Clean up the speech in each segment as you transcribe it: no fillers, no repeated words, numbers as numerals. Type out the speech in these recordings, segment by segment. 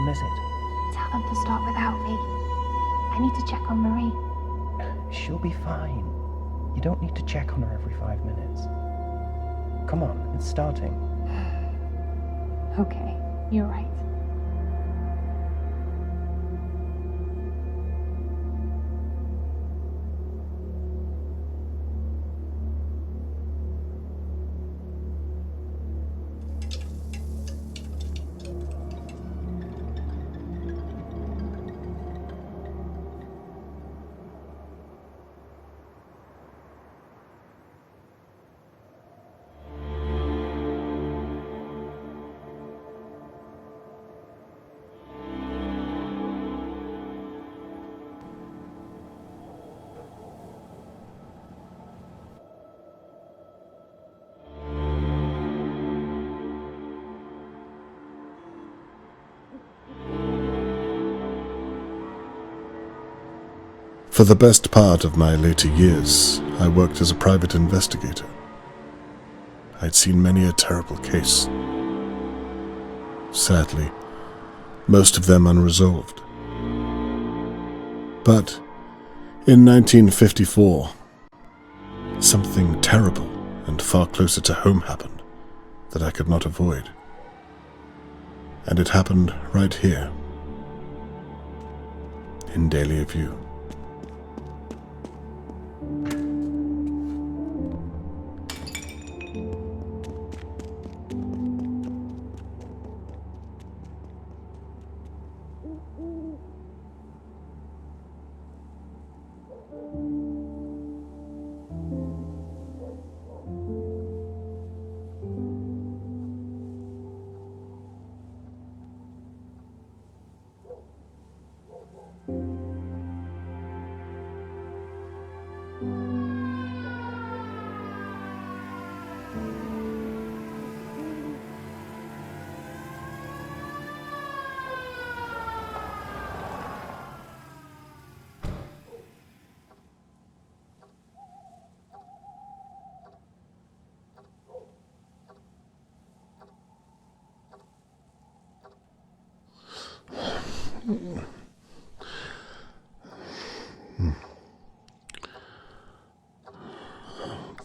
miss it. Tell them to start without me. I need to check on Marie. She'll be fine. You don't need to check on her every 5 minutes. Come on, it's starting. Okay, you're right. For the best part of my later years, I worked as a private investigator. I'd seen many a terrible case. Sadly, most of them unresolved. But in 1954, something terrible and far closer to home happened that I could not avoid. And it happened right here, in Dahlia View.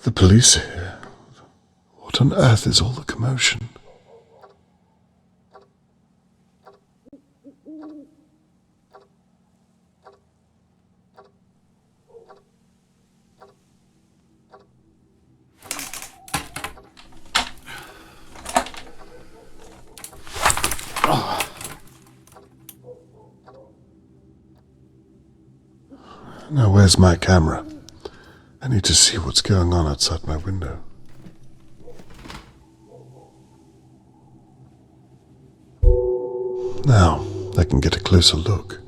The police are here. What on earth is all the commotion? Now where's my camera? I need to see what's going on outside my window. Now, I can get a closer look.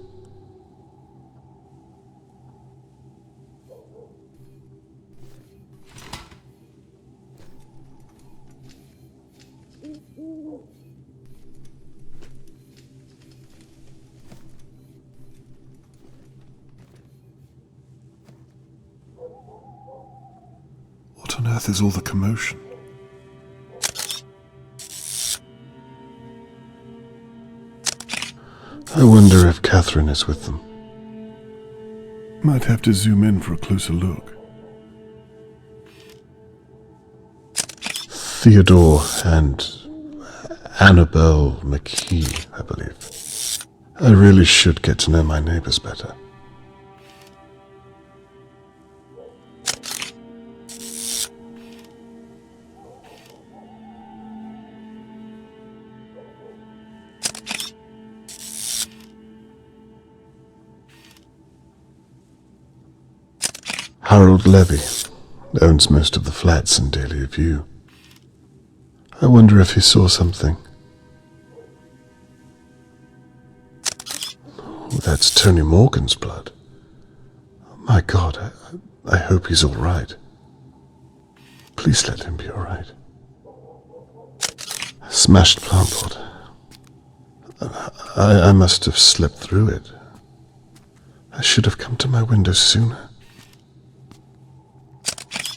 What on earth is all the commotion? I wonder if Catherine is with them. Might have to zoom in for a closer look. Theodore and Annabelle McKee, I believe. I really should get to know my neighbors better. Harold Levy owns most of the flats in Dahlia View. I wonder if he saw something. Oh, that's Tony Morgan's blood. Oh my God, I hope he's all right. Please let him be all right. Smashed plant pot. I must have slept through it. I should have come to my window sooner.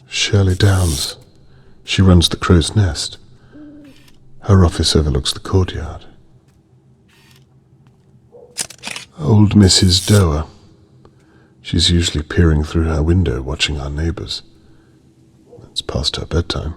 Shirley Downs. She runs the Crow's Nest. Her office overlooks the courtyard. Old Mrs. Doer. She's usually peering through her window watching our neighbours. It's past her bedtime.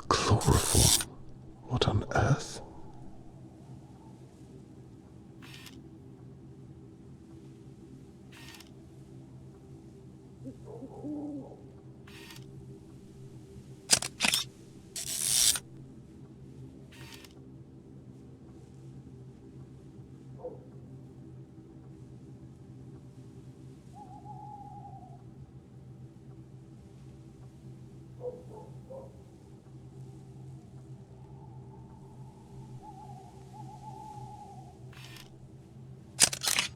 Chloroform? What on earth?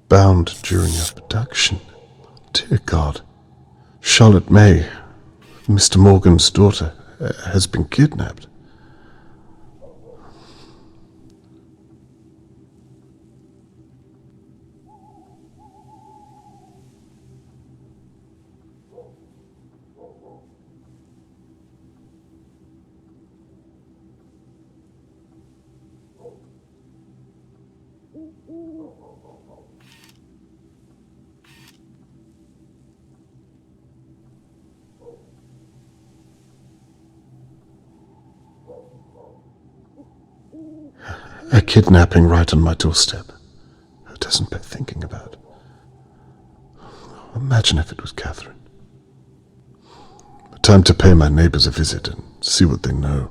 Bound during abduction. Dear God. Charlotte May, Mr. Morgan's daughter, has been kidnapped. A kidnapping right on my doorstep. Who doesn't bear thinking about? Imagine if it was Catherine. Time to pay my neighbours a visit and see what they know.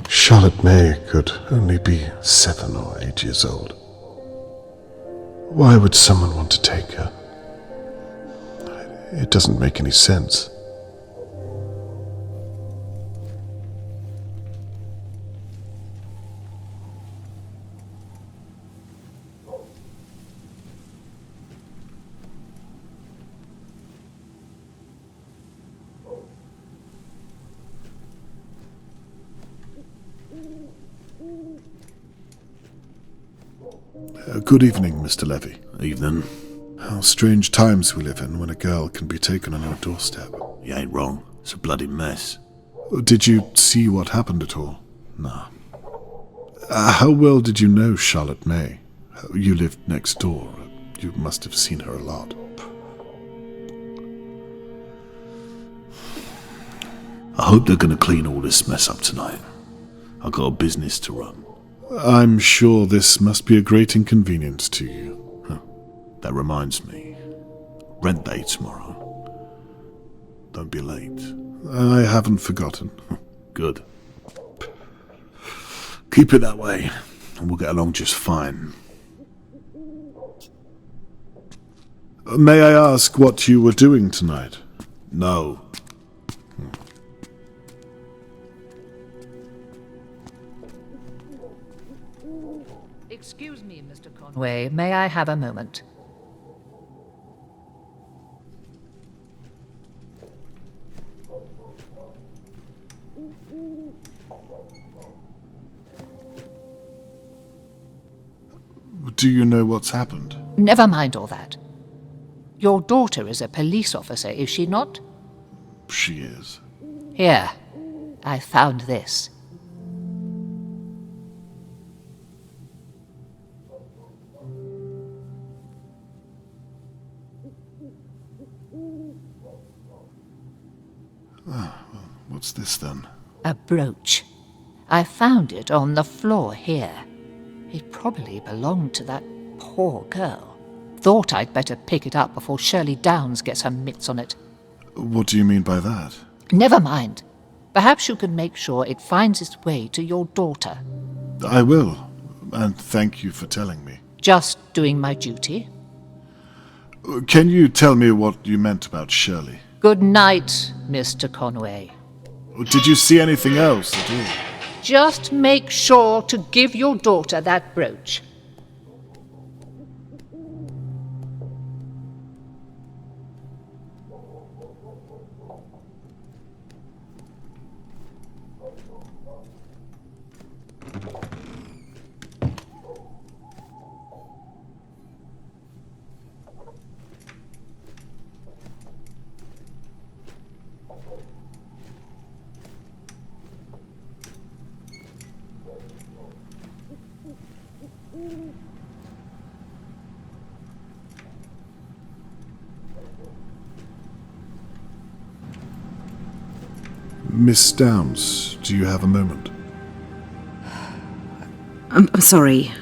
Charlotte May could only be 7 or 8 years old. Why would someone want to take her? It doesn't make any sense. Good evening, Mr. Levy. Evening. How strange times we live in when a girl can be taken on your doorstep. You ain't wrong. It's a bloody mess. Did you see what happened at all? Nah. How well did you know Charlotte May? You lived next door. You must have seen her a lot. I hope they're gonna clean all this mess up tonight. I've got a business to run. I'm sure this must be a great inconvenience to you. That reminds me. Rent day tomorrow. Don't be late. I haven't forgotten. Good. Keep it that way, and we'll get along just fine. May I ask what you were doing tonight? No. Excuse me, Mr. Conway. May I have a moment? Do you know what's happened? Never mind all that. Your daughter is a police officer, is she not? She is. Here, I found this. What's this then? A brooch. I found it on the floor here. It probably belonged to that poor girl. Thought I'd better pick it up before Shirley Downs gets her mitts on it. What do you mean by that? Never mind. Perhaps you can make sure it finds its way to your daughter. I will, and thank you for telling me. Just doing my duty. Can you tell me what you meant about Shirley? Good night, Mr. Conway. Did you see anything else at all? Just make sure to give your daughter that brooch. Miss Downs, do you have a moment? I'm sorry.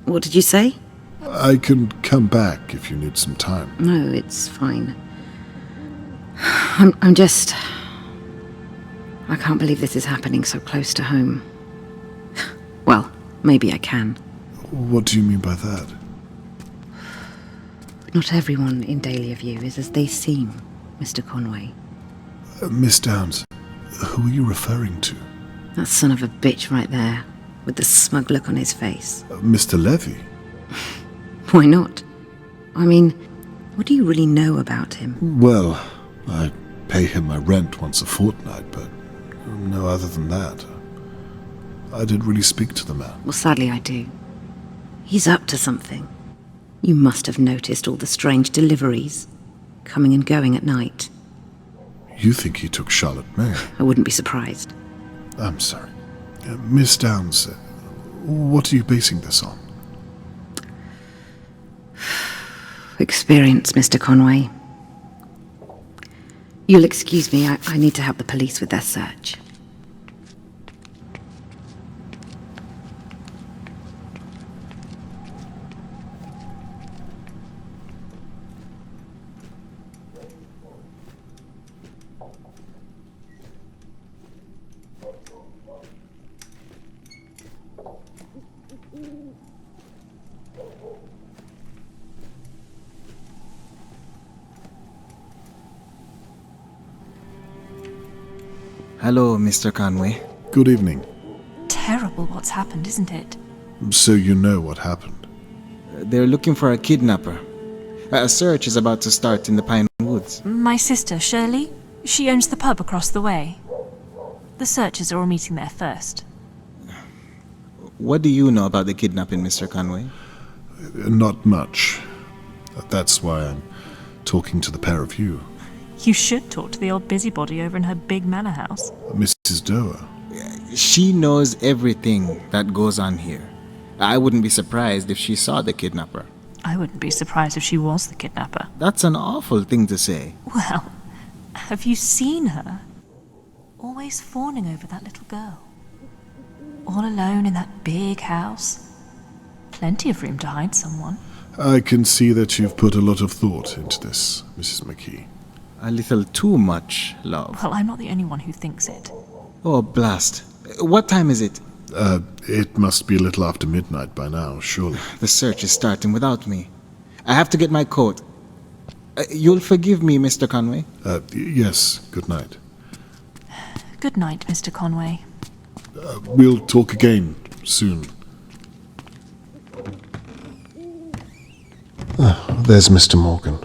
What did you say? I can come back if you need some time. No, it's fine. I'm just... I can't believe this is happening so close to home. Well, maybe I can. What do you mean by that? Not everyone in Dahlia View is as they seem, Mr. Conway. Miss Downs, who are you referring to? That son of a bitch right there, with the smug look on his face. Mr. Levy? Why not? I mean, what do you really know about him? Well, I pay him my rent once a fortnight, but no other than that. I didn't really speak to the man. Well, sadly I do. He's up to something. You must have noticed all the strange deliveries, coming and going at night. You think he took Charlotte May? I wouldn't be surprised. I'm sorry. Miss Downs, what are you basing this on? Experience, Mr. Conway. You'll excuse me, I need to help the police with their search. Hello, Mr. Conway. Good evening. Terrible what's happened, isn't it? So you know what happened? They're looking for a kidnapper. A search is about to start in the Pine Woods. My sister, Shirley, she owns the pub across the way. The searchers are all meeting there first. What do you know about the kidnapping, Mr. Conway? Not much. That's why I'm talking to the pair of you. You should talk to the old busybody over in her big manor house. Mrs. Doer. She knows everything that goes on here. I wouldn't be surprised if she saw the kidnapper. I wouldn't be surprised if she was the kidnapper. That's an awful thing to say. Well, have you seen her? Always fawning over that little girl. All alone in that big house. Plenty of room to hide someone. I can see that you've put a lot of thought into this, Mrs. McKee. A little too much, love. Well, I'm not the only one who thinks it. Oh, blast. What time is it? It must be a little after midnight by now, surely. The search is starting without me. I have to get my coat. You'll forgive me, Mr. Conway? Yes, good night. Good night, Mr. Conway. We'll talk again soon. There's Mr. Morgan.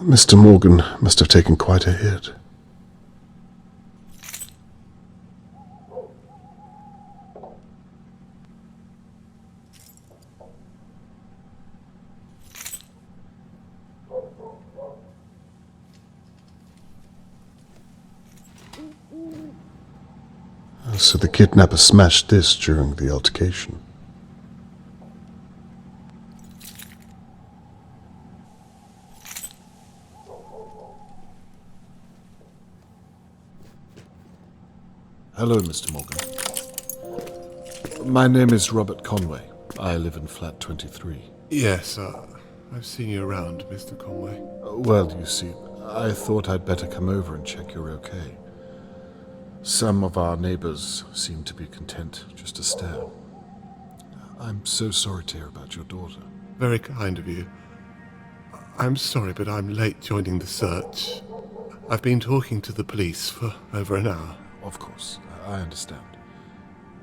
Mr. Morgan must have taken quite a hit. So the kidnapper smashed this during the altercation. Hello, Mr. Morgan. My name is Robert Conway. I live in flat 23. Yes, I've seen you around, Mr. Conway. Well, you see, I thought I'd better come over and check you're okay. Some of our neighbors seem to be content just to stare. I'm so sorry to hear about your daughter. Very kind of you. I'm sorry, but I'm late joining the search. I've been talking to the police for over an hour. Of course, I understand.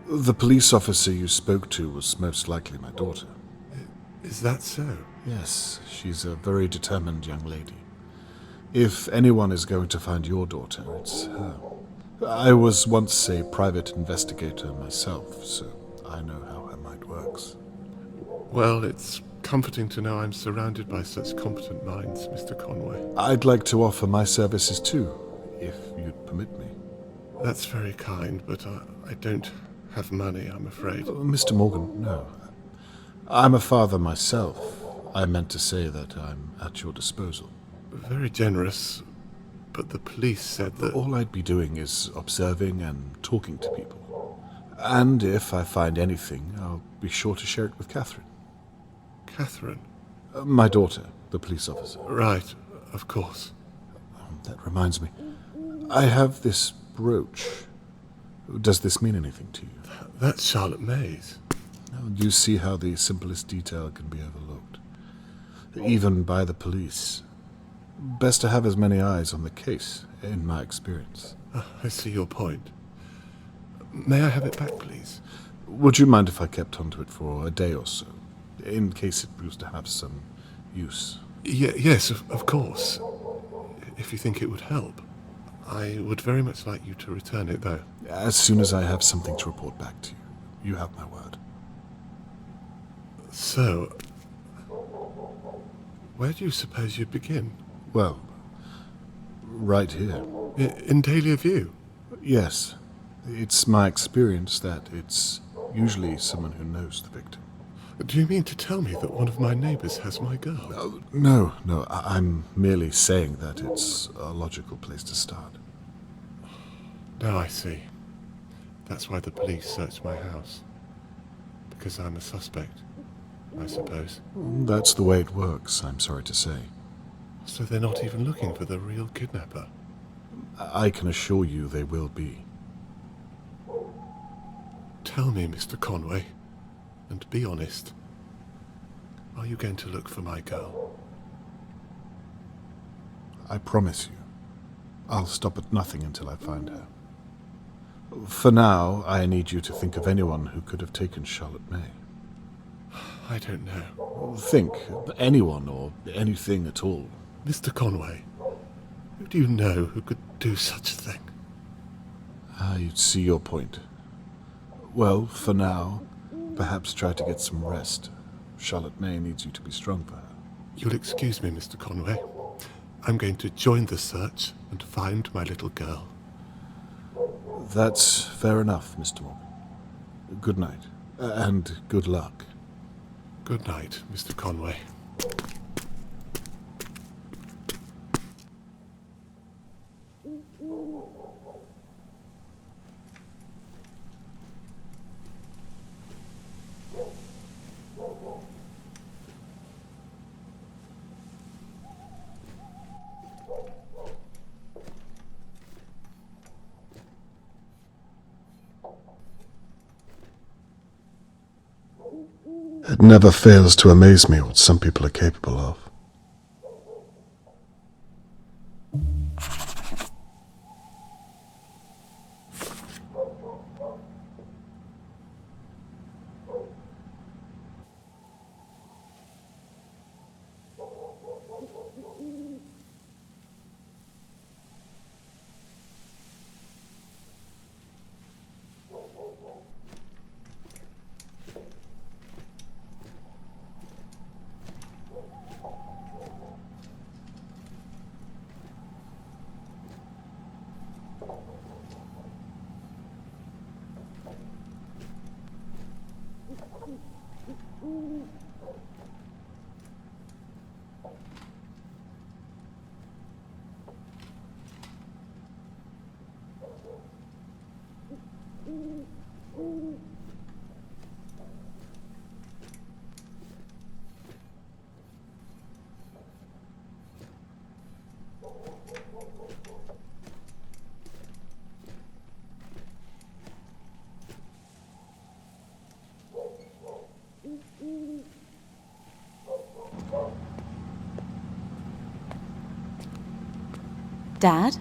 The police officer you spoke to was most likely my daughter. Is that so? Yes, she's a very determined young lady. If anyone is going to find your daughter, it's her. I was once a private investigator myself, so I know how her mind works. Well, it's comforting to know I'm surrounded by such competent minds, Mr. Conway. I'd like to offer my services too, if you'd permit me. That's very kind, but I don't have money, I'm afraid. Mr. Morgan, no. I'm a father myself. I meant to say that I'm at your disposal. Very generous, but the police said that... All I'd be doing is observing and talking to people. And if I find anything, I'll be sure to share it with Catherine. Catherine? My daughter, the police officer. Right, of course. That reminds me. I have this brooch. Does this mean anything to you? That's Charlotte May's. You see how the simplest detail can be overlooked, even by the police. Best to have as many eyes on the case, in my experience. I see your point. May I have it back, please? Would you mind if I kept onto it for a day or so, in case it proves to have some use? Yes, of course. If you think it would help. I would very much like you to return it, though. As soon as I have something to report back to you. You have my word. So, where do you suppose you'd begin? Well, right here. In Dahlia View? Yes. It's my experience that it's usually someone who knows the victim. Do you mean to tell me that one of my neighbours has my girl? No. I'm merely saying that it's a logical place to start. Now I see. That's why the police searched my house. Because I'm a suspect, I suppose. That's the way it works, I'm sorry to say. So they're not even looking for the real kidnapper? I can assure you they will be. Tell me, Mr. Conway, and be honest. Are you going to look for my girl? I promise you, I'll stop at nothing until I find her. For now, I need you to think of anyone who could have taken Charlotte May. I don't know. Think, anyone or anything at all. Mr. Conway, who do you know who could do such a thing? You see your point. Well, for now, perhaps try to get some rest. Charlotte May needs you to be strong for her. You'll excuse me, Mr. Conway. I'm going to join the search and find my little girl. That's fair enough, Mr. Morgan. Good night, and good luck. Good night, Mr. Conway. It never fails to amaze me what some people are capable of. Dad?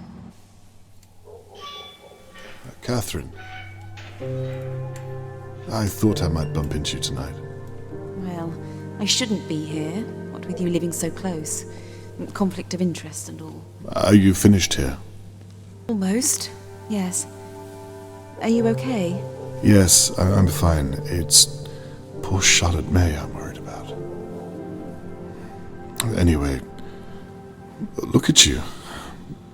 Catherine, I thought I might bump into you tonight. Well, I shouldn't be here, what with you living so close. Conflict of interest and all. Are you finished here? Almost, yes. Are you okay? Yes, I'm fine. It's poor Charlotte May I'm worried about. Anyway, look at you.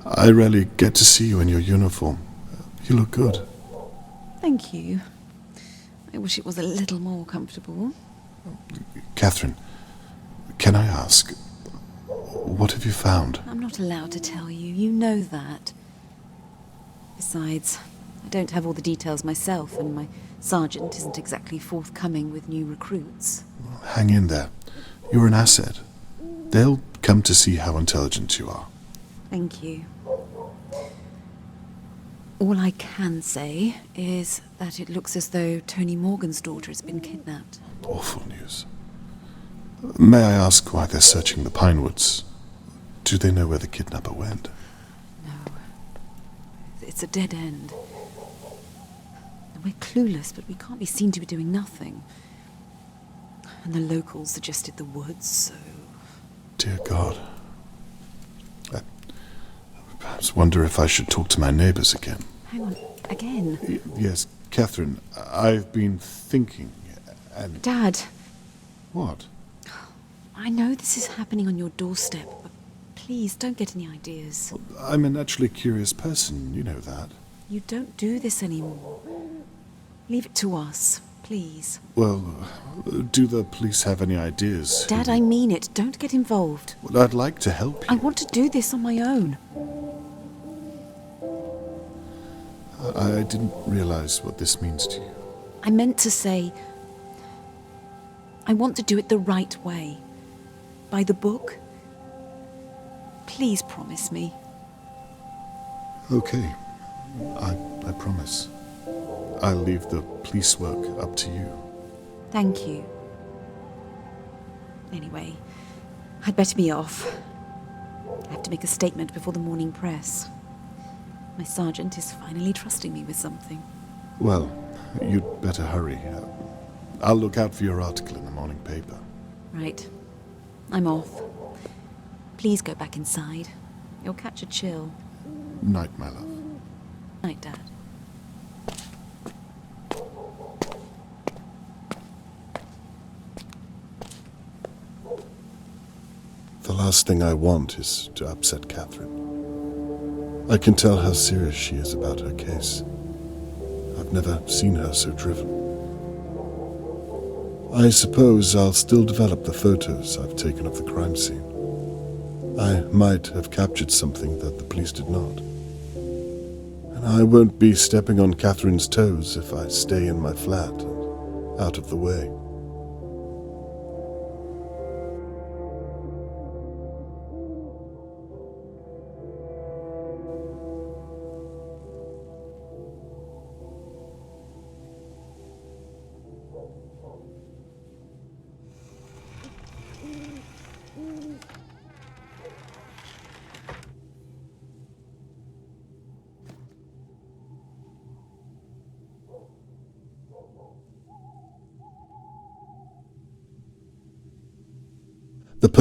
I rarely get to see you in your uniform. You look good. Thank you. I wish it was a little more comfortable. Catherine, can I ask, what have you found? I'm not allowed to tell you, you know that. Besides, I don't have all the details myself, and my sergeant isn't exactly forthcoming with new recruits. Hang in there. You're an asset. They'll come to see how intelligent you are. Thank you. All I can say is that it looks as though Tony Morgan's daughter has been kidnapped. Awful news. May I ask why they're searching the Pine Woods? Do they know where the kidnapper went? No. It's a dead end. We're clueless, but we can't be seen to be doing nothing. And the locals suggested the woods, so... Dear God. I perhaps wonder if I should talk to my neighbours again. Hang on, again? Yes, Catherine, I've been thinking, and... Dad, What? I know this is happening on your doorstep, but please don't get any ideas. I'm a naturally curious person, you know that. You don't do this anymore. Leave it to us, please. Well, do the police have any ideas? Dad, I mean it. Don't get involved. Well, I'd like to help you. I want to do this on my own. I didn't realize what this means to you. I meant to say, I want to do it the right way. By the book. Please promise me. Okay, I promise. I'll leave the police work up to you. Thank you. Anyway, I'd better be off. I have to make a statement before the morning press. My sergeant is finally trusting me with something. Well, you'd better hurry. I'll look out for your article in the morning paper. Right. I'm off. Please go back inside. You'll catch a chill. Night, my love. Night, Dad. The last thing I want is to upset Catherine. I can tell how serious she is about her case. I've never seen her so driven. I suppose I'll still develop the photos I've taken of the crime scene. I might have captured something that the police did not. And I won't be stepping on Catherine's toes if I stay in my flat and out of the way.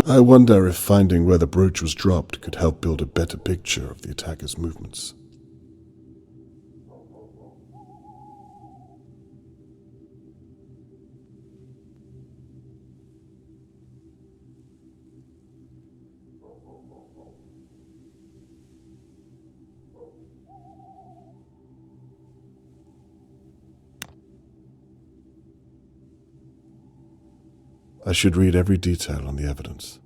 I wonder if finding where the brooch was dropped could help build a better picture of the attacker's movements. I should read every detail on the evidence.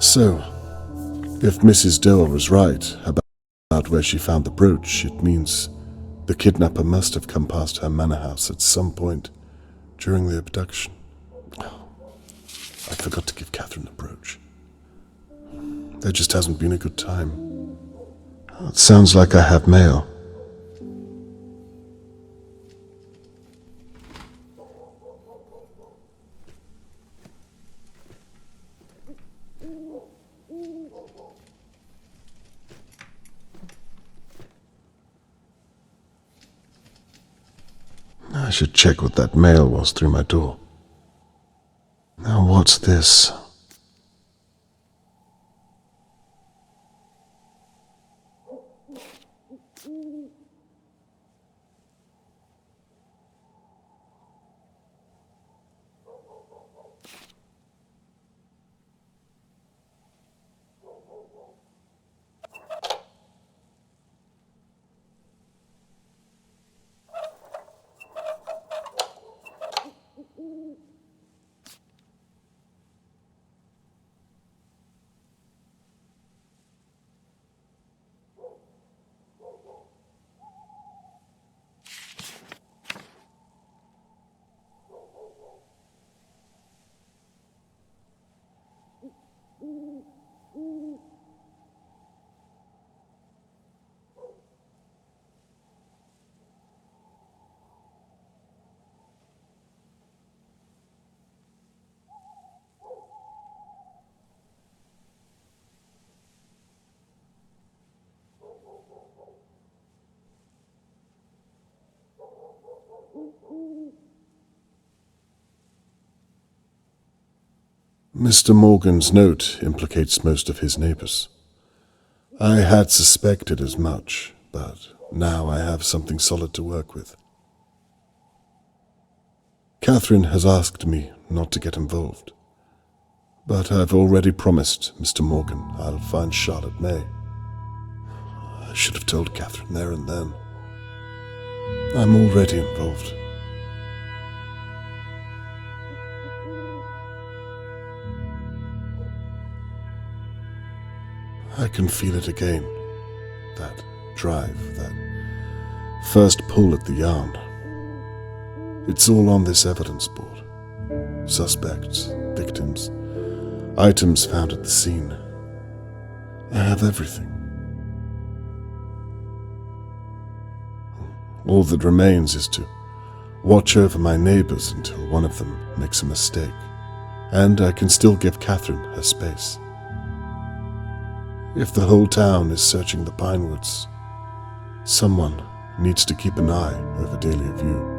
So, if Mrs. Dole was right about where she found the brooch, it means the kidnapper must have come past her manor house at some point during the abduction. I forgot to give Catherine the brooch. There just hasn't been a good time. It sounds like I have mail. I should check what that mail was through my door. Now what's this? Mr. Morgan's note implicates most of his neighbors. I had suspected as much, but now I have something solid to work with. Catherine has asked me not to get involved, but I've already promised Mr. Morgan I'll find Charlotte May. I should have told Catherine there and then. I'm already involved. I can feel it again. That drive, that first pull at the yarn. It's all on this evidence board. Suspects, victims, items found at the scene. I have everything. All that remains is to watch over my neighbors until one of them makes a mistake, and I can still give Catherine her space. If the whole town is searching the Pinewoods, someone needs to keep an eye over Dahlia View.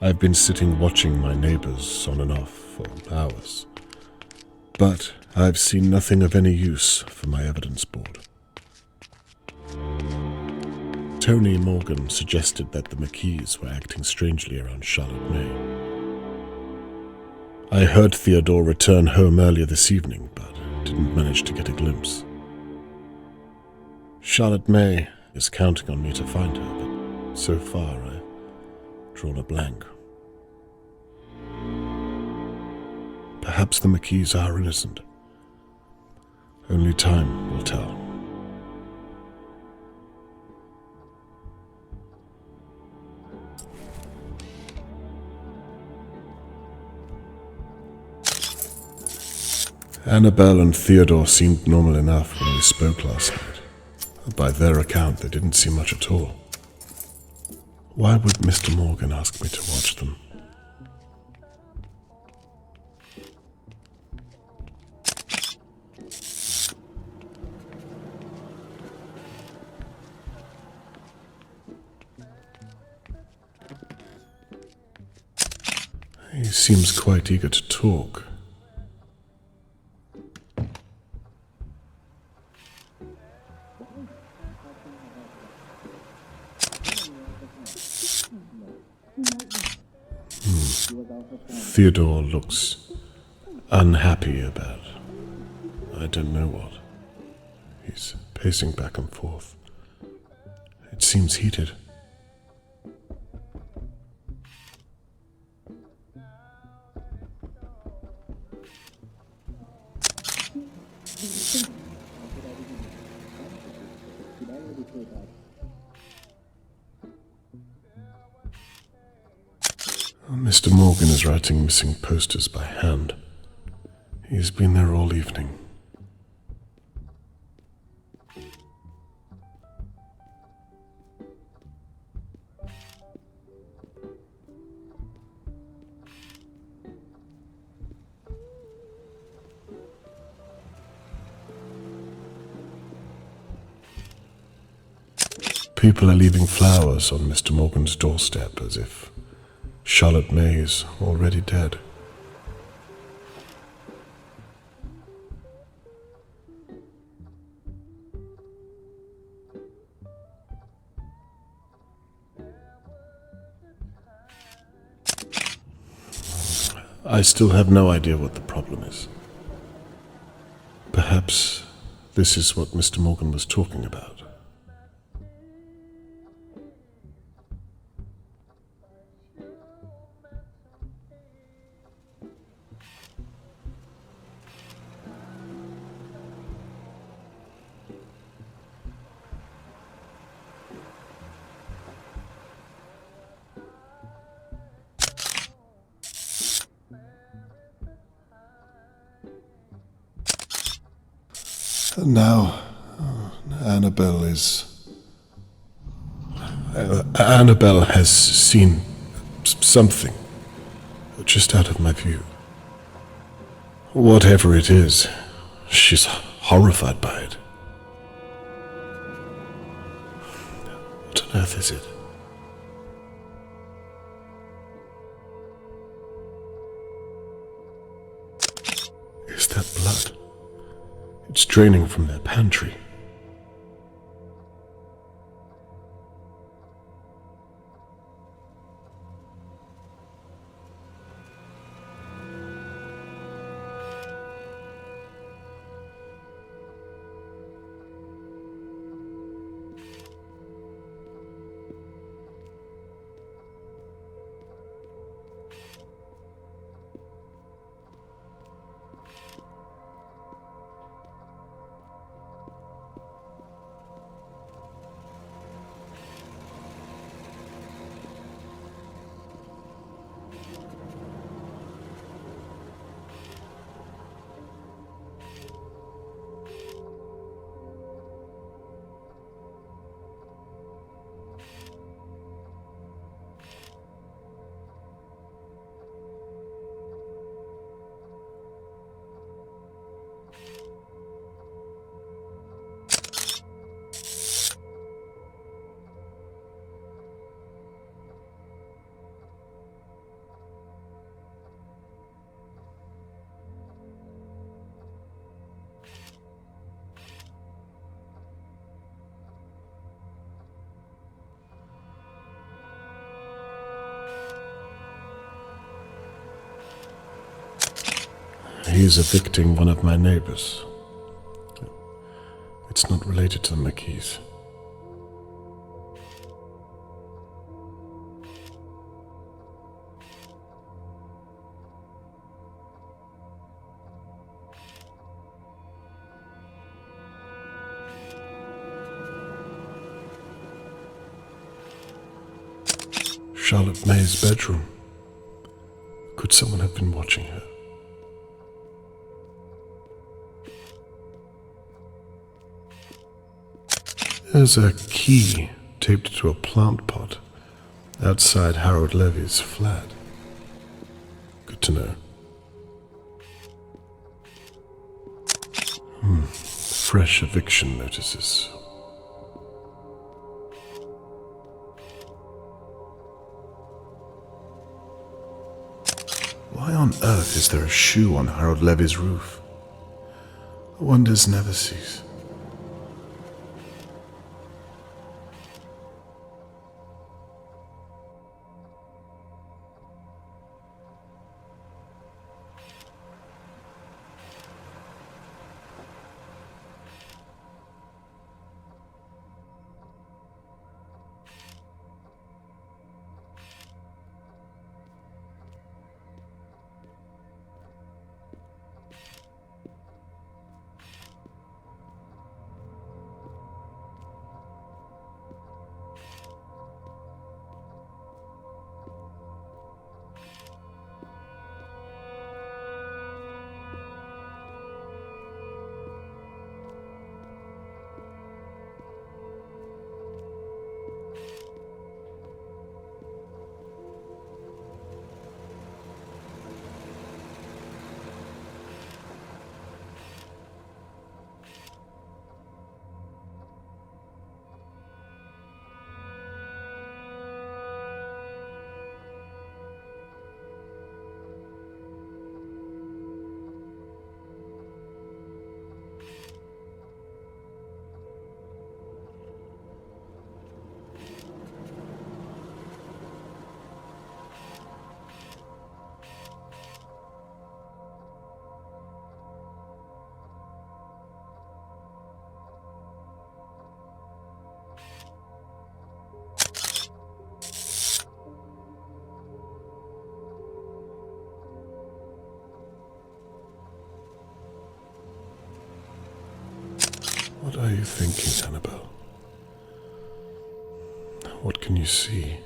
I've been sitting watching my neighbors on and off for hours, but I've seen nothing of any use for my evidence board. Tony Morgan suggested that the McKees were acting strangely around Charlotte May. I heard Theodore return home earlier this evening, but didn't manage to get a glimpse. Charlotte May is counting on me to find her, but so far I've drawn a blank. Perhaps the McKees are innocent. Only time will tell. Annabelle and Theodore seemed normal enough when we spoke last night. By their account, they didn't see much at all. Why would Mr. Morgan ask me to watch them? He seems quite eager to talk. Theodore looks unhappy about I don't know what. He's pacing back and forth. It seems heated. Mr. Morgan is writing missing posters by hand. He's been there all evening. People are leaving flowers on Mr. Morgan's doorstep as if Charlotte May is already dead. I still have no idea what the problem is. Perhaps Perhaps this is what Mr. Morgan was talking about. And now, Annabelle has seen something just out of my view. Whatever it is, she's horrified by it. What on earth is it? Is that blood? It's draining from their pantry. He is evicting one of my neighbors. It's not related to the McKees. Charlotte May's bedroom. Could someone have been watching her? There's a key taped to a plant pot outside Harold Levy's flat. Good to know. Fresh eviction notices. Why on earth is there a shoe on Harold Levy's roof? Wonders never cease. you thinking, Annabelle? What can you see?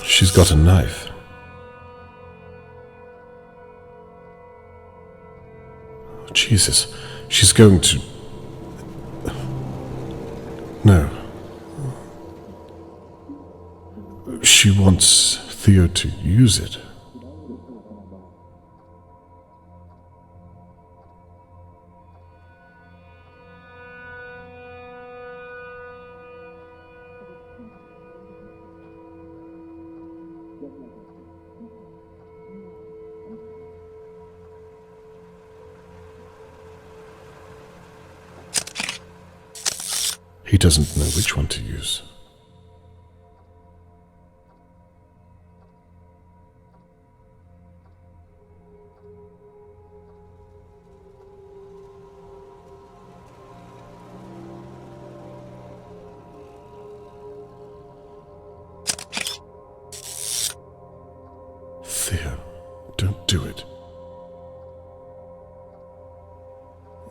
She's got a knife. Oh, Jesus, she's going to... No. She wants Theo to use it. He doesn't know which one to use. Theo, don't do it.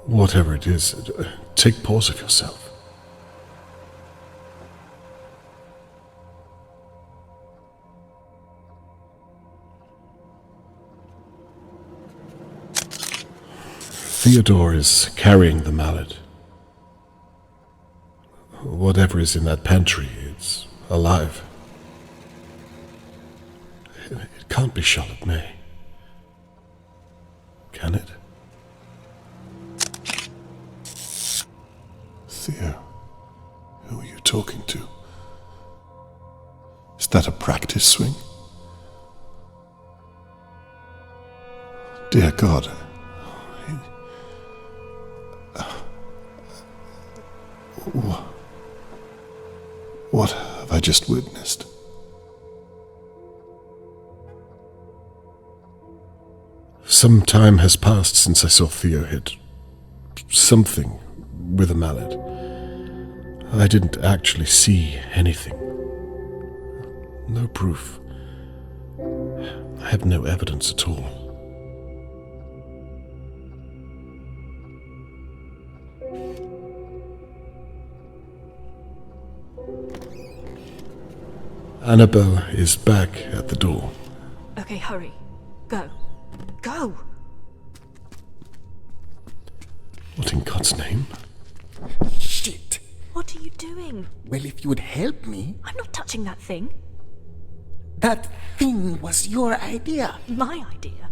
Whatever it is, take pause of yourself. Theodore is carrying the mallet. Whatever is in that pantry, it's alive. It can't be Charlotte May. Can it? Theo, who are you talking to? Is that a practice swing? Dear God. What have I just witnessed? Some time has passed since I saw Theo hit something with a mallet. I didn't actually see anything. No proof. I have no evidence at all. Annabelle is back at the door. Okay, hurry. Go. Go! What in God's name? Shit! What are you doing? Well, if you would help me. I'm not touching that thing. That thing was your idea. My idea.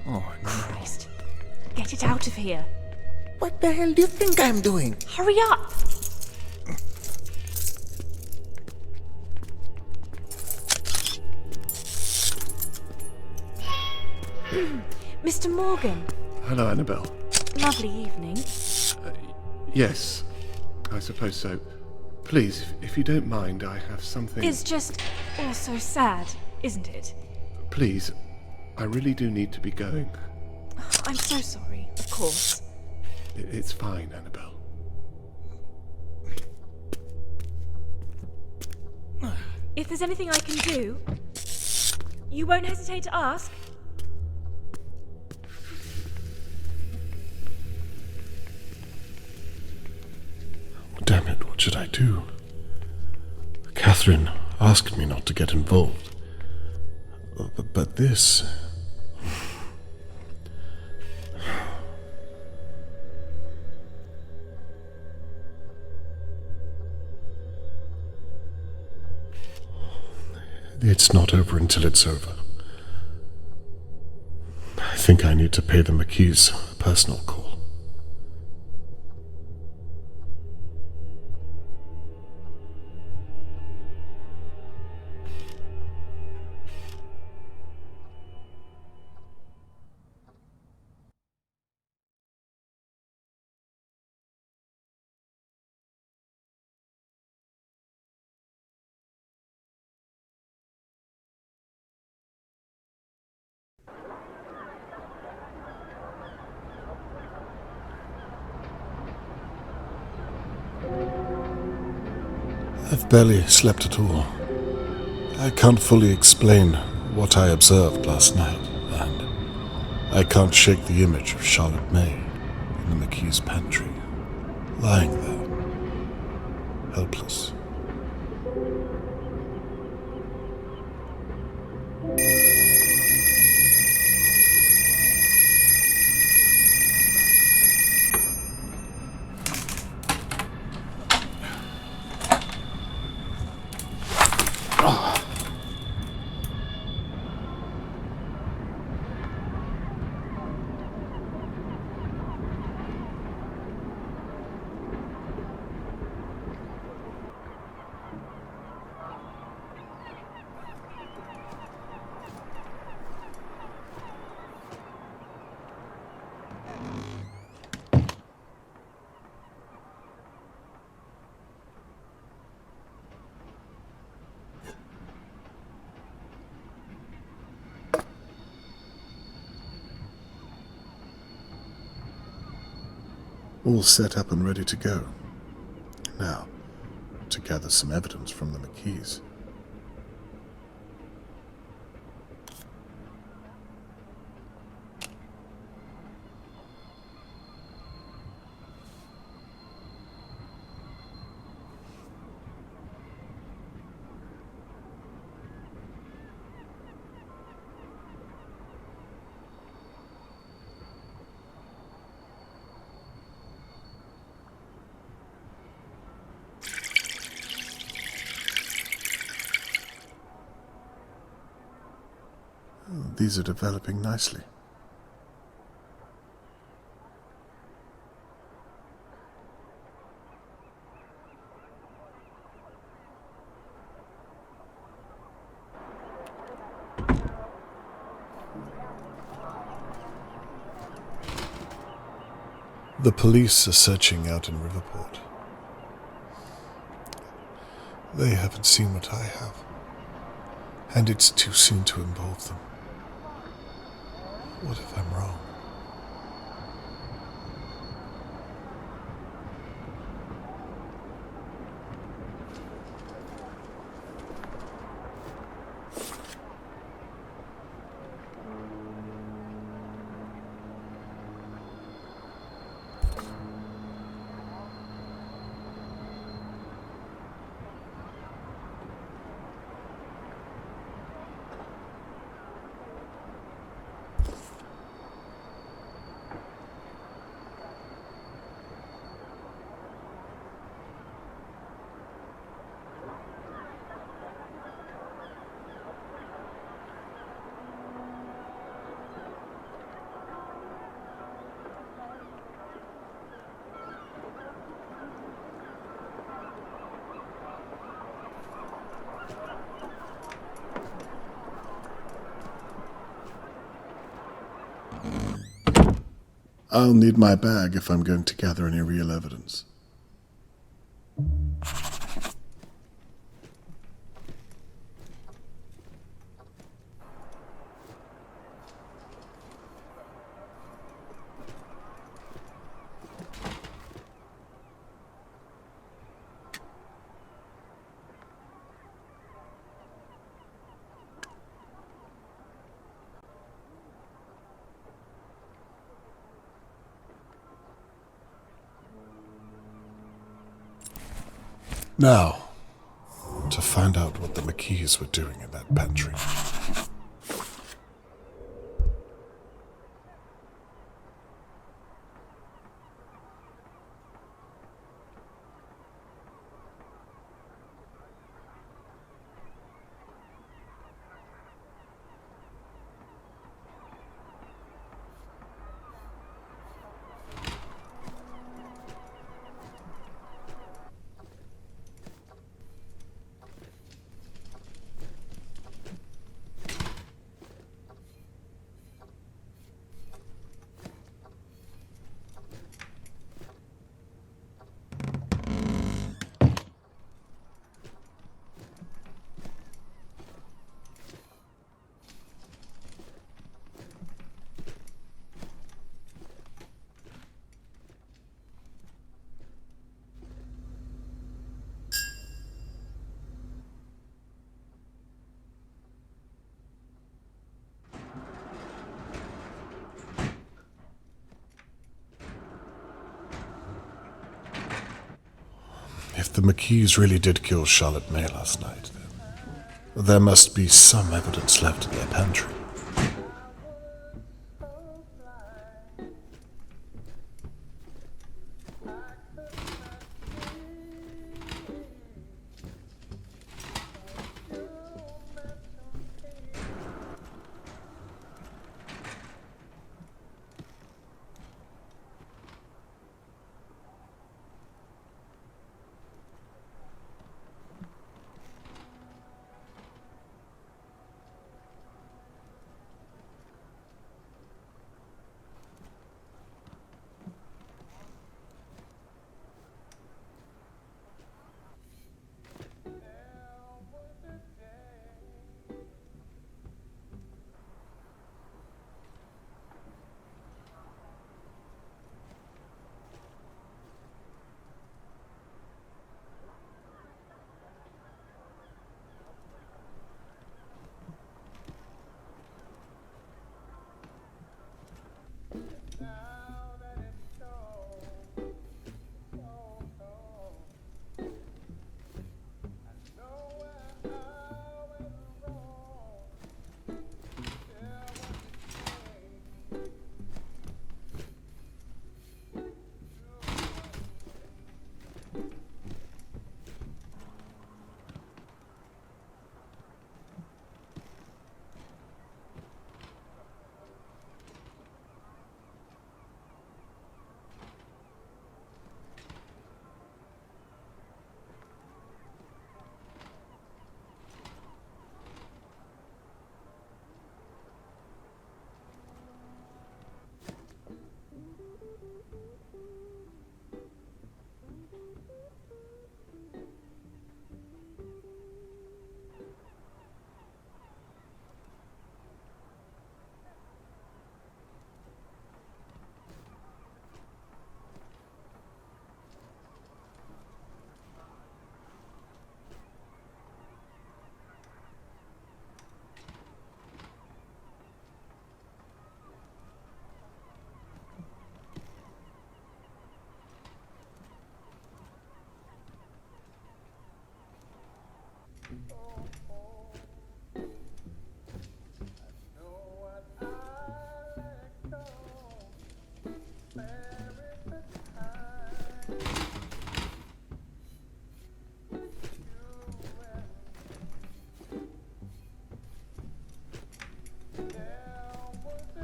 Oh, no. Christ. Get it out of here. What the hell do you think I'm doing? Hurry up! Mr. Morgan. Hello, Annabelle. Lovely evening. Yes, I suppose so. Please, if you don't mind, I have something... It's just all so sad, isn't it? Please, I really do need to be going. I'm so sorry, of course. It's fine, Annabelle. If there's anything I can do, you won't hesitate to ask? Damn it, what should I do? Catherine asked me not to get involved. But this... It's not over until it's over. I think I need to pay the McKees a personal call. I've barely slept at all. I can't fully explain what I observed last night, and I can't shake the image of Charlotte May in the McKee's pantry, lying there, helpless. All set up and ready to go. Now, to gather some evidence from the McKees. These are developing nicely. The police are searching out in Riverport. They haven't seen what I have, and it's too soon to involve them. What if I'm wrong? I'll need my bag if I'm going to gather any real evidence. Now, to find out what the McKees were doing in that pantry. If the McKees really did kill Charlotte May last night, then there must be some evidence left in their pantry.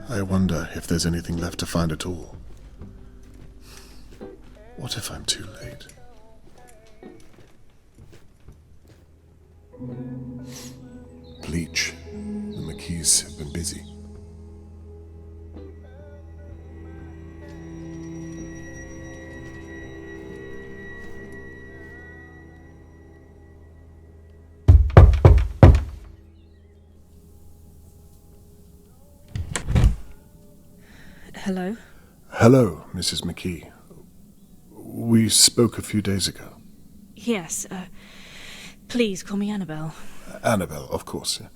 I wonder if there's anything left to find at all. What if I'm too late? Bleach. The McKees have been busy. Hello? Hello, Mrs. McKee. We spoke a few days ago. Yes, please call me Annabelle. Annabelle, of course. Yeah.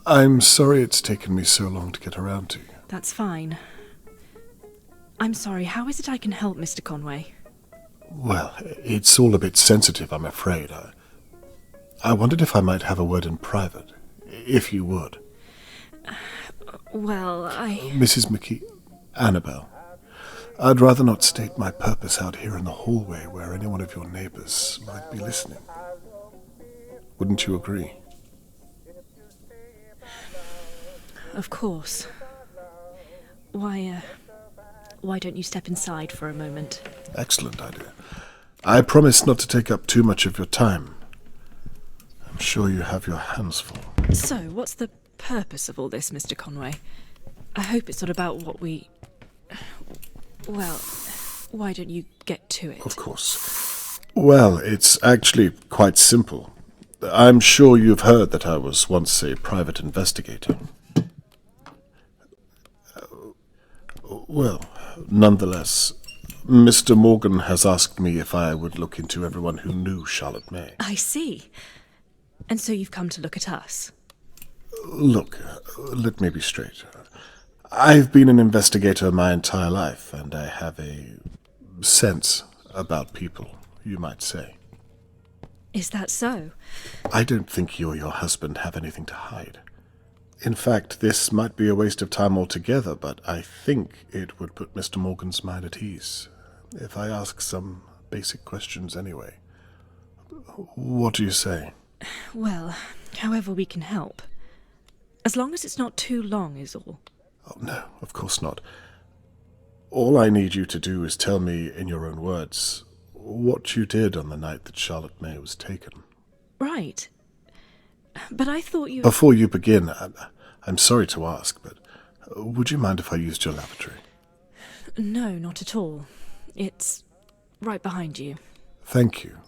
I'm sorry it's taken me so long to get around to you. That's fine. I'm sorry, how is it I can help, Mr. Conway? Well, it's all a bit sensitive, I'm afraid. I wondered if I might have a word in private, if you would. Well, Mrs. McKee, Annabelle, I'd rather not state my purpose out here in the hallway where any one of your neighbors might be listening. Wouldn't you agree? Of course. Why don't you step inside for a moment? Excellent idea. I promise not to take up too much of your time. I'm sure you have your hands full. So, what's the purpose of all this, Mr. Conway? I hope it's not about what we... Well, why don't you get to it? Of course. Well, it's actually quite simple. I'm sure you've heard that I was once a private investigator. Well, nonetheless, Mr. Morgan has asked me if I would look into everyone who knew Charlotte May. I see. And so you've come to look at us? Look, let me be straight. I've been an investigator my entire life, and I have a sense about people, you might say. Is that so? I don't think you or your husband have anything to hide. In fact, this might be a waste of time altogether, but I think it would put Mr. Morgan's mind at ease if I ask some basic questions anyway. What do you say? Well, however we can help. As long as it's not too long is all. Oh, no, of course not. All I need you to do is tell me, in your own words, what you did on the night that Charlotte May was taken. Right. But I thought you... Before you begin, I'm sorry to ask, but would you mind if I used your lavatory? No, not at all. It's right behind you. Thank you.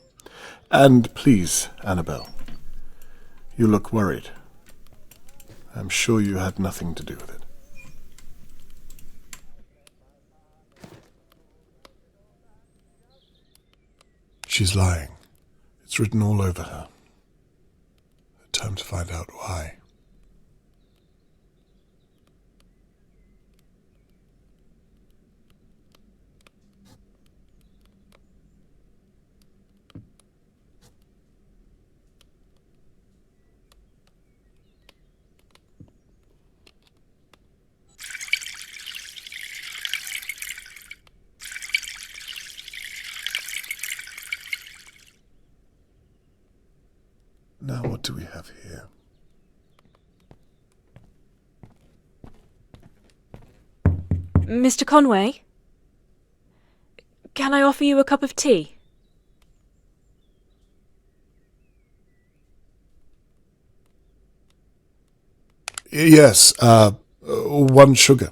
And please, Annabelle, you look worried. I'm sure you had nothing to do with it. She's lying. It's written all over her. Time to find out why. Now what do we have here? Mr. Conway? Can I offer you a cup of tea? Yes, 1 sugar.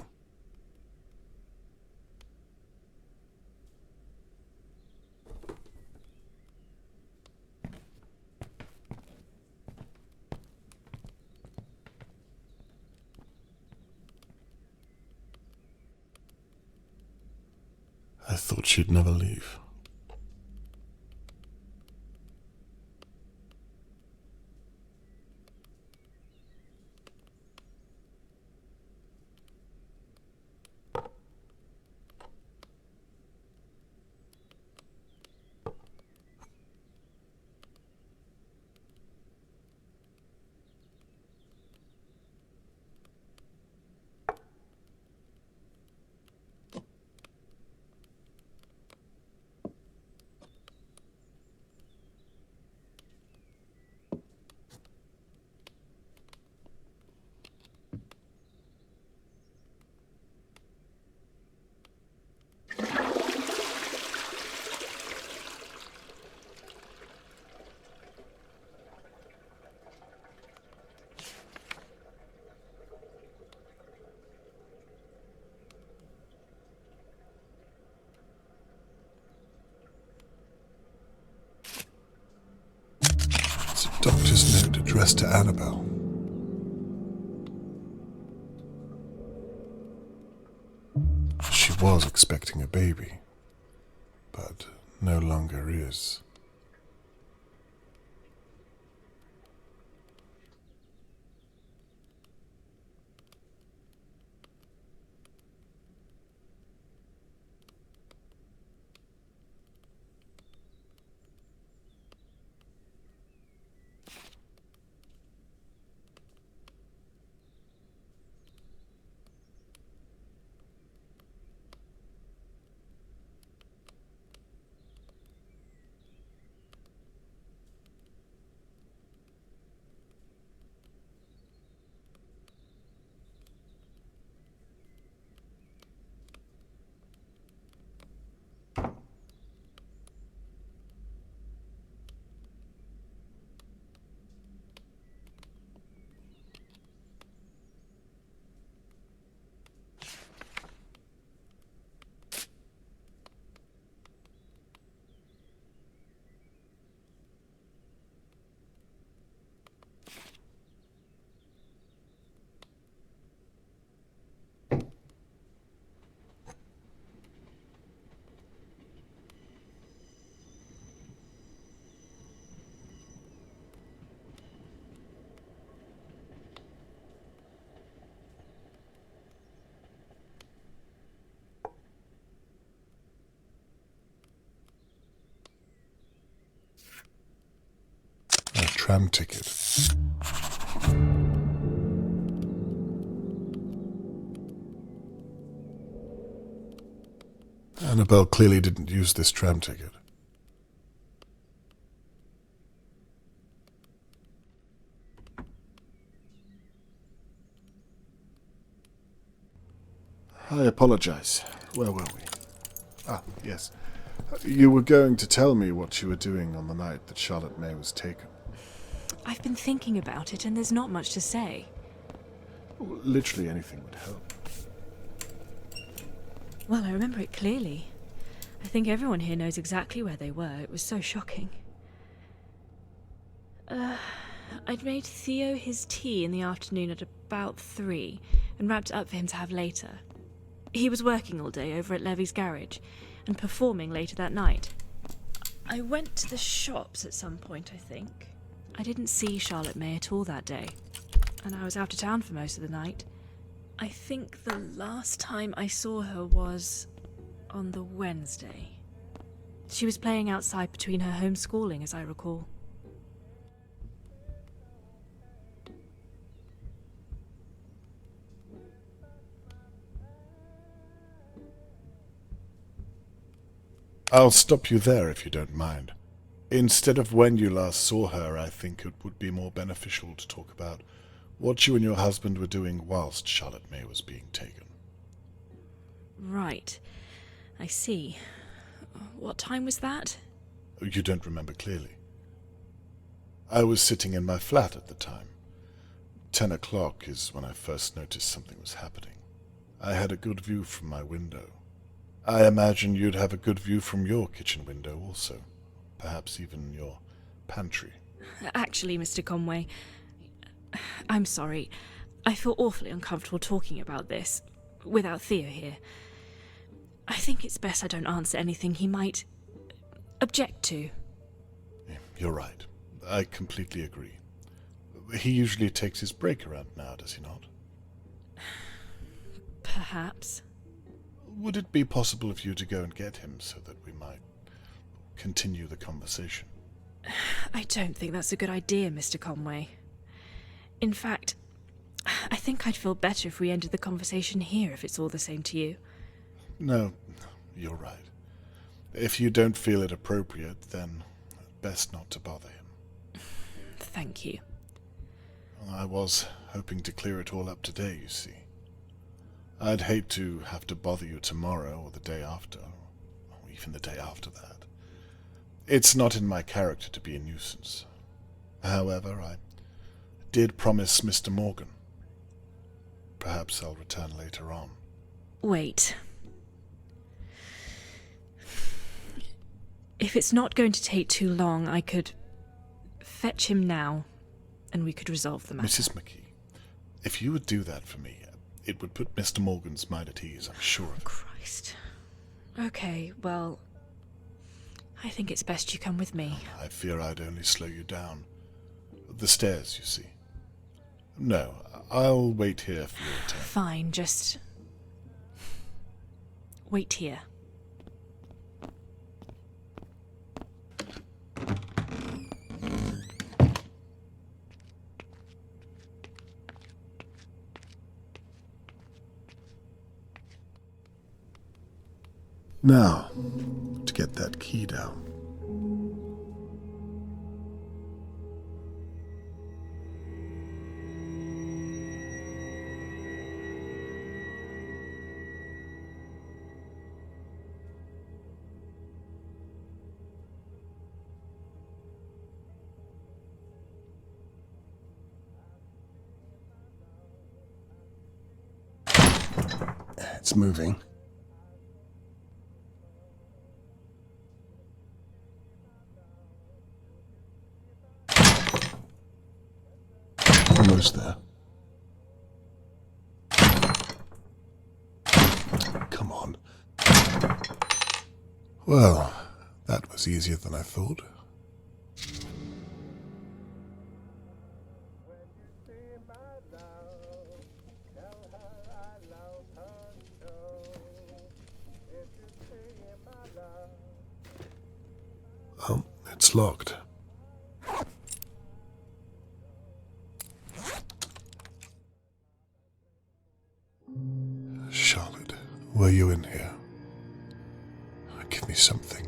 I thought she'd never leave. It's a doctor's note addressed to Annabelle. She was expecting a baby, but no longer is. tram ticket. Annabelle clearly didn't use this tram ticket. I apologize. Where were we? Ah, yes. You were going to tell me what you were doing on the night that Charlotte May was taken. I've been thinking about it, and there's not much to say. Literally anything would help. Well, I remember it clearly. I think everyone here knows exactly where they were. It was so shocking. I'd made Theo his tea in the afternoon at about 3 and wrapped it up for him to have later. He was working all day over at Levy's garage and performing later that night. I went to the shops at some point, I think. I didn't see Charlotte May at all that day, and I was out of town for most of the night. I think the last time I saw her was on the Wednesday. She was playing outside between her homeschooling, as I recall. I'll stop you there if you don't mind. Instead of when you last saw her, I think it would be more beneficial to talk about what you and your husband were doing whilst Charlotte May was being taken. Right. I see. What time was that? You don't remember clearly. I was sitting in my flat at the time. 10 o'clock is when I first noticed something was happening. I had a good view from my window. I imagine you'd have a good view from your kitchen window also. Perhaps even your pantry. Actually, Mr. Conway, I'm sorry. I feel awfully uncomfortable talking about this, without Theo here. I think it's best I don't answer anything he might object to. You're right. I completely agree. He usually takes his break around now, does he not? Perhaps. Would it be possible for you to go and get him so that we might continue the conversation? I don't think that's a good idea, Mr. Conway. In fact, I think I'd feel better if we ended the conversation here, if it's all the same to you. No, you're right. If you don't feel it appropriate, then best not to bother him. Thank you. I was hoping to clear it all up today, you see. I'd hate to have to bother you tomorrow or the day after, or even the day after that. It's not in my character to be a nuisance. However, I did promise Mr. Morgan. Perhaps I'll return later on. Wait. If it's not going to take too long, I could fetch him now, and we could resolve the matter. Mrs. McKee, if you would do that for me, it would put Mr. Morgan's mind at ease, I'm sure of it. Christ. Okay, well, I think it's best you come with me. I fear I'd only slow you down. The stairs, you see. No, I'll wait here for your return. Fine, just wait here. Now, to get that key down. It's moving. Almost there. Come on. Well, that was easier than I thought. Oh, it's locked. Were you in here? Give me something.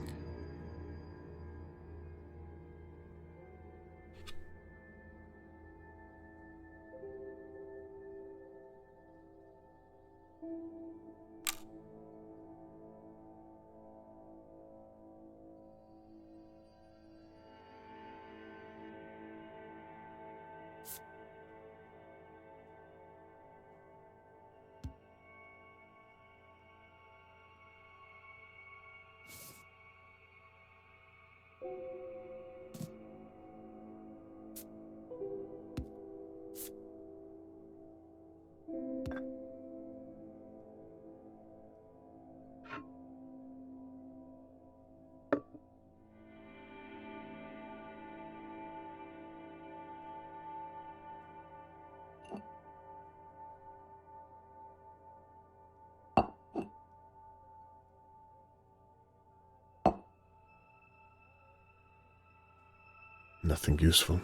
Nothing useful.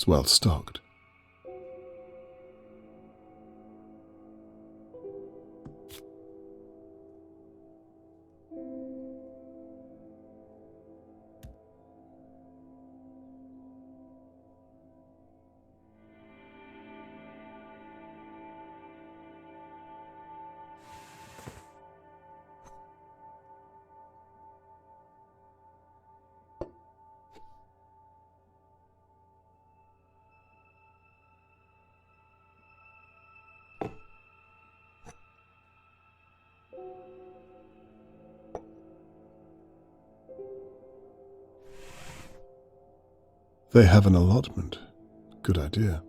It's well stocked. They have an allotment. Good idea.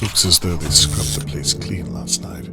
Looks as though they scrubbed the place clean last night.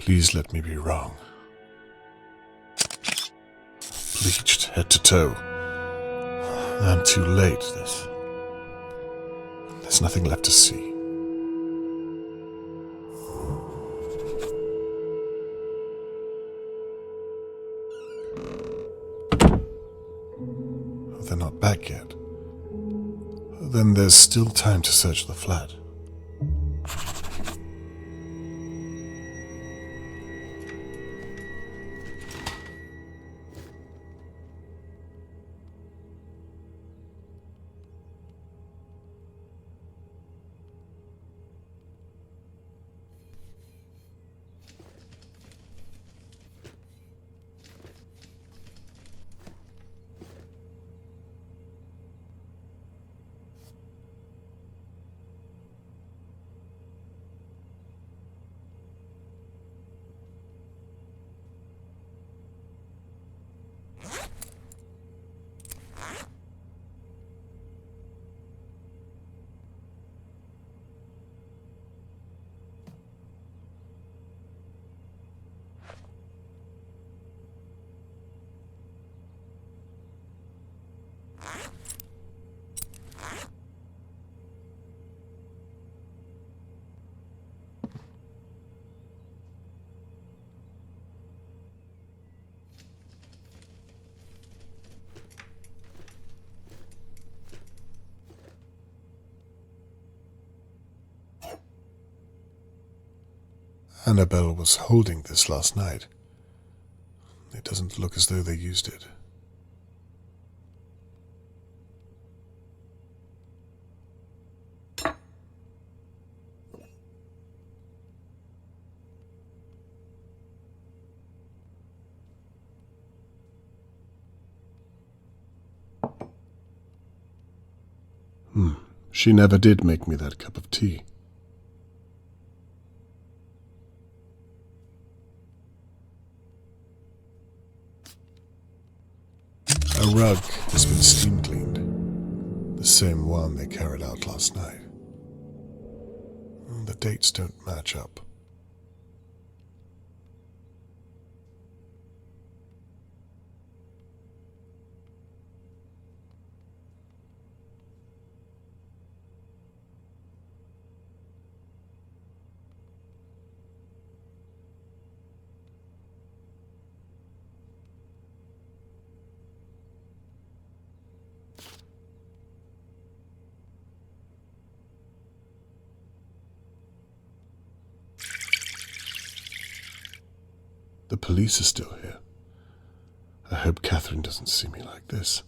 Please let me be wrong. Bleached head to toe. I'm too late. There's nothing left to see. They're not back yet. Then there's still time to search the flat. Annabelle was holding this last night. It doesn't look as though they used it. She never did make me that cup of tea. A rug has been steam cleaned, the same one they carried out last night. The dates don't match up. The police are still here. I hope Catherine doesn't see me like this.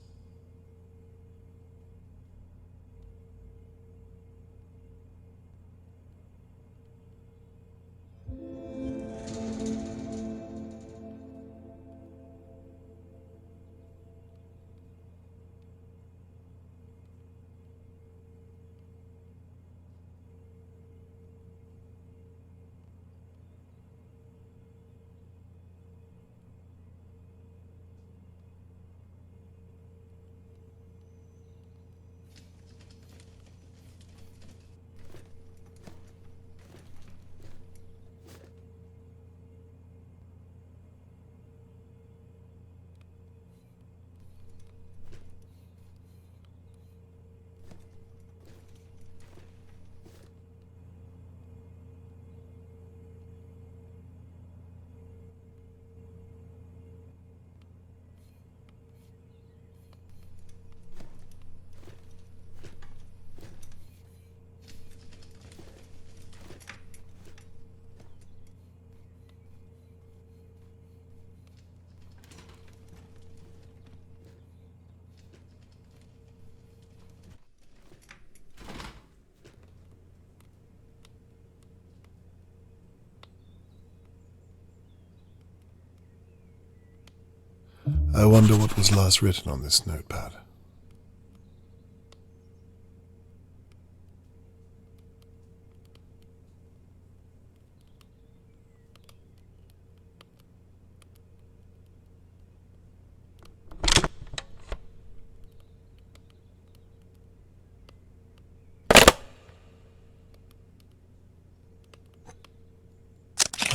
I wonder what was last written on this notepad.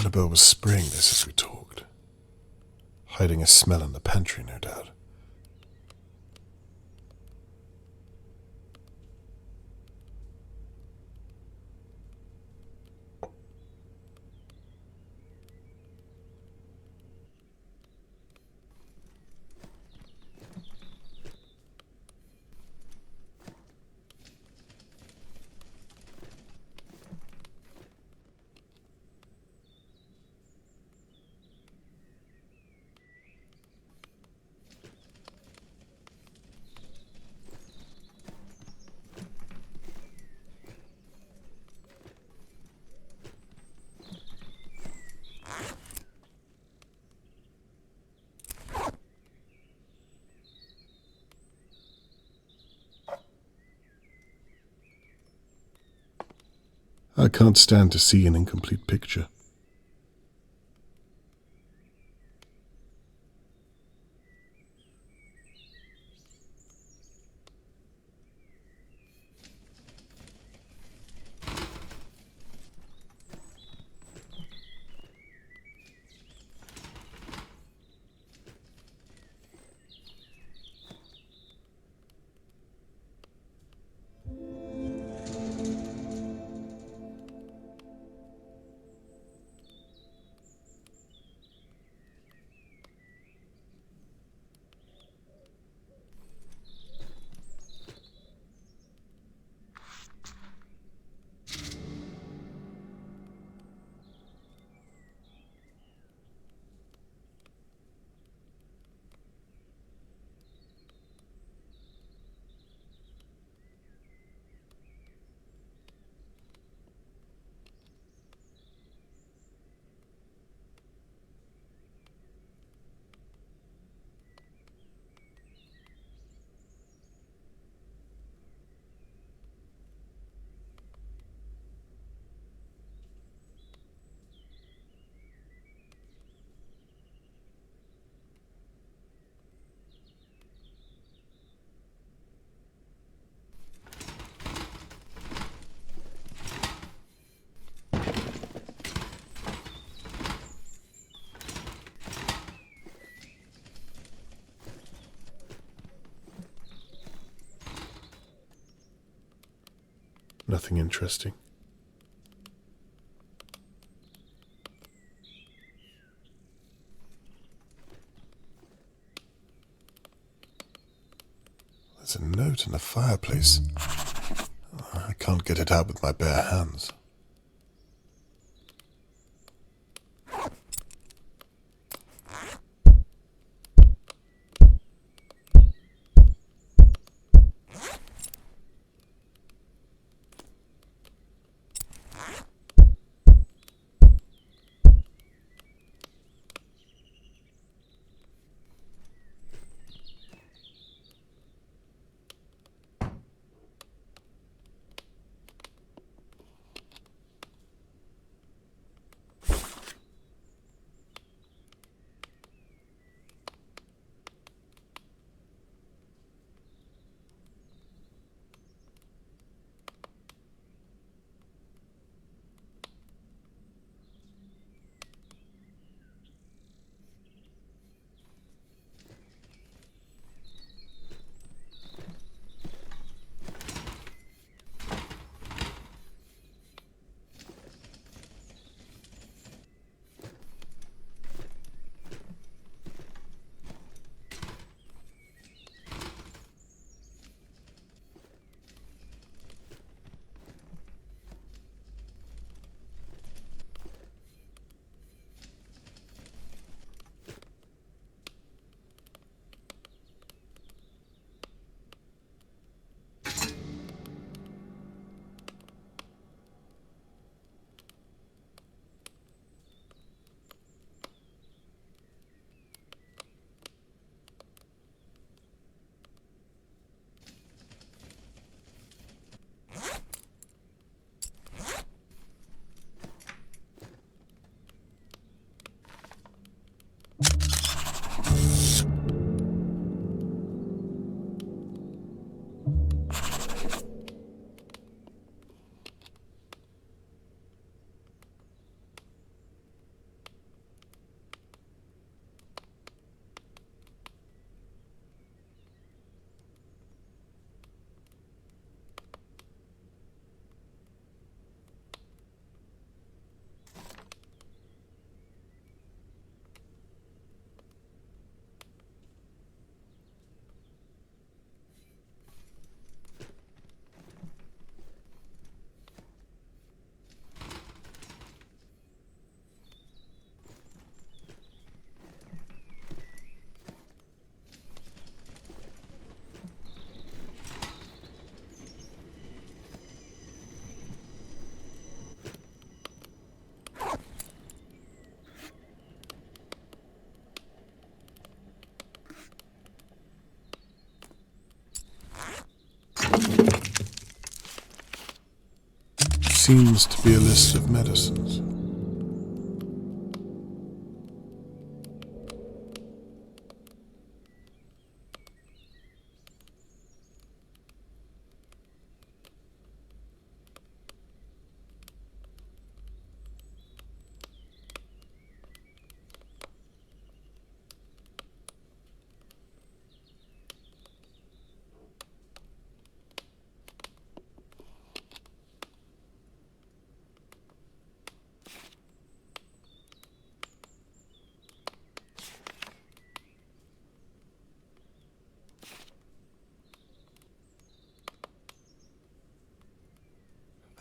Annabelle was spraying this as we talked, hiding a smell in the pantry, no doubt. I can't stand to see an incomplete picture. Nothing interesting. There's a note in the fireplace. I can't get it out with my bare hands. seems to be a list of medicines.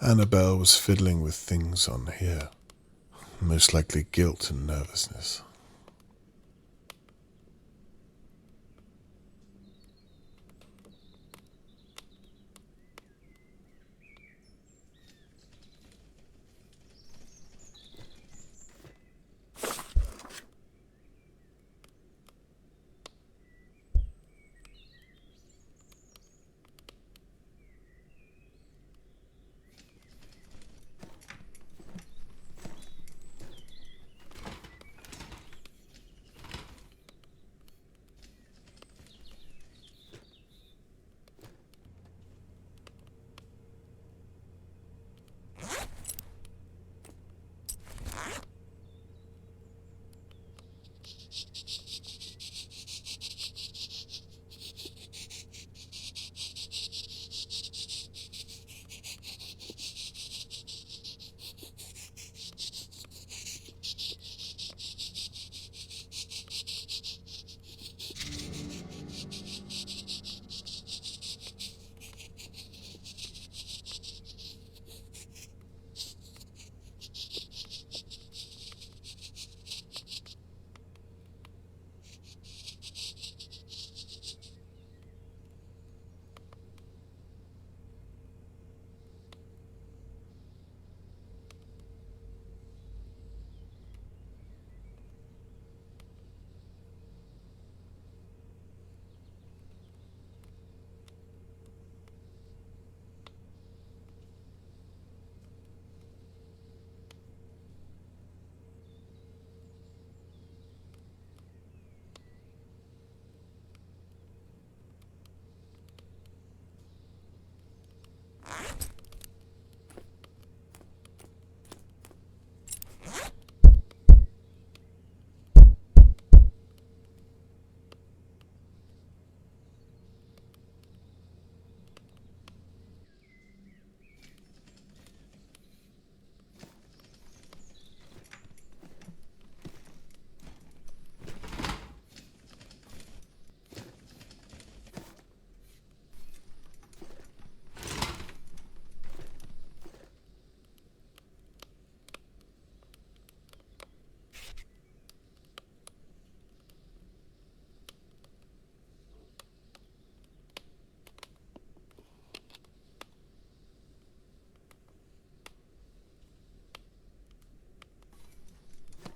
Annabelle was fiddling with things on here. Most likely guilt and nervousness.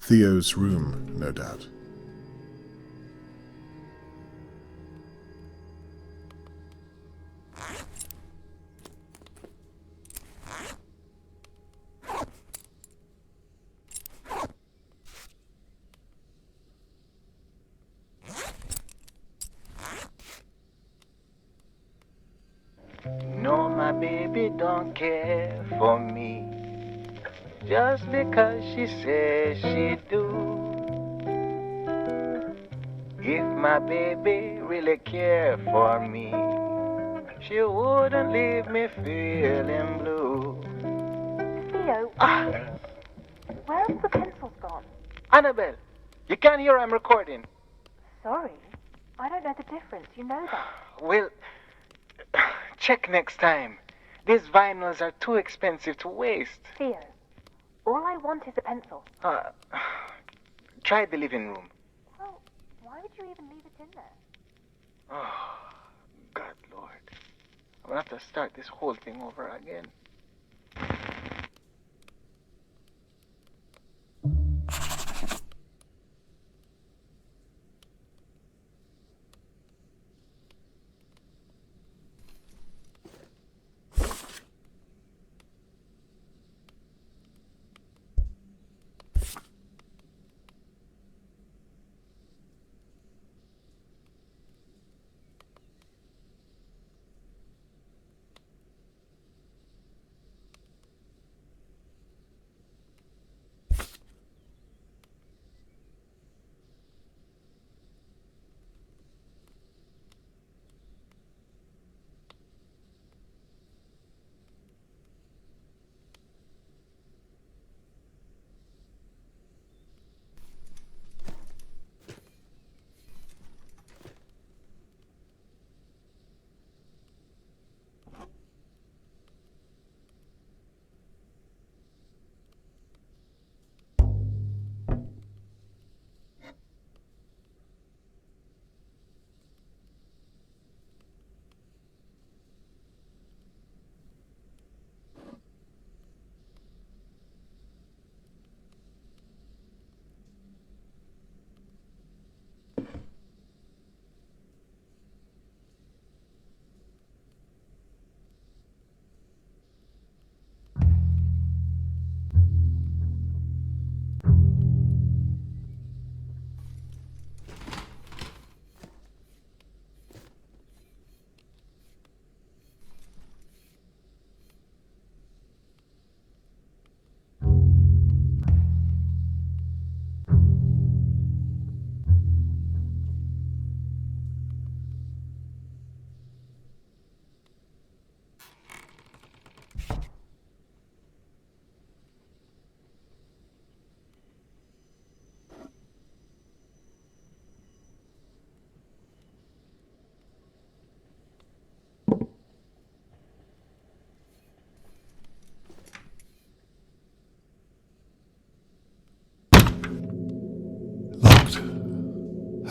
Theo's room, no doubt. No, my baby don't care for me, just because she says she do. If my baby really cared for me, she wouldn't leave me feeling blue. Theo, where's the pencils gone? Annabelle, you can't hear I'm recording. Sorry, I don't know the difference. You know that. Well, check next time. These vinyls are too expensive to waste. Theo, all I want is a pencil. Try the living room. Well, why would you even leave it in there? Oh, God, Lord. I'm going to have to start this whole thing over again.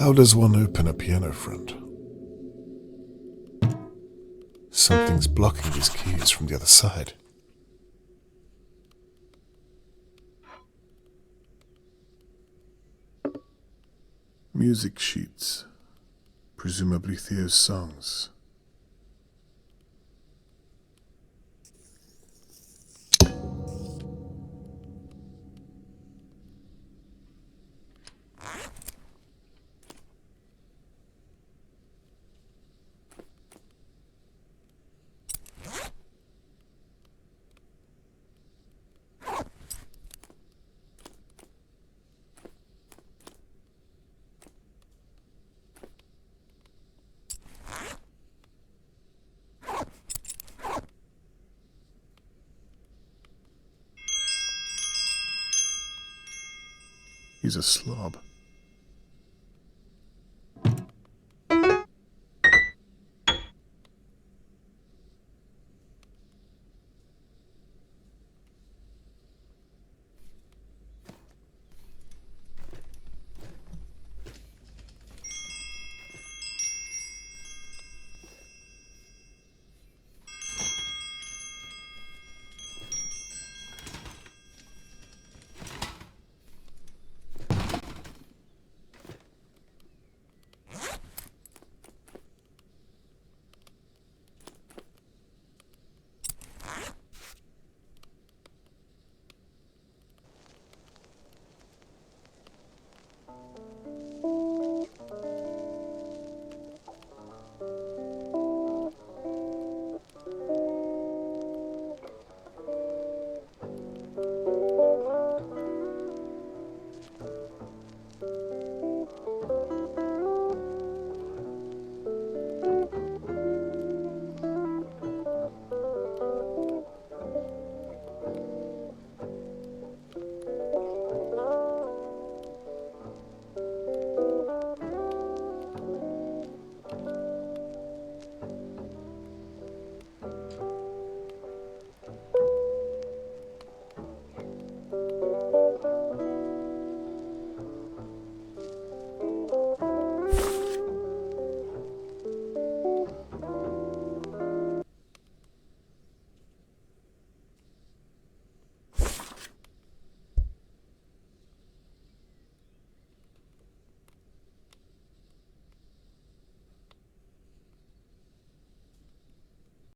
How does one open a piano front? Something's blocking these keys from the other side. Music sheets. Presumably Theo's songs. He's a slob.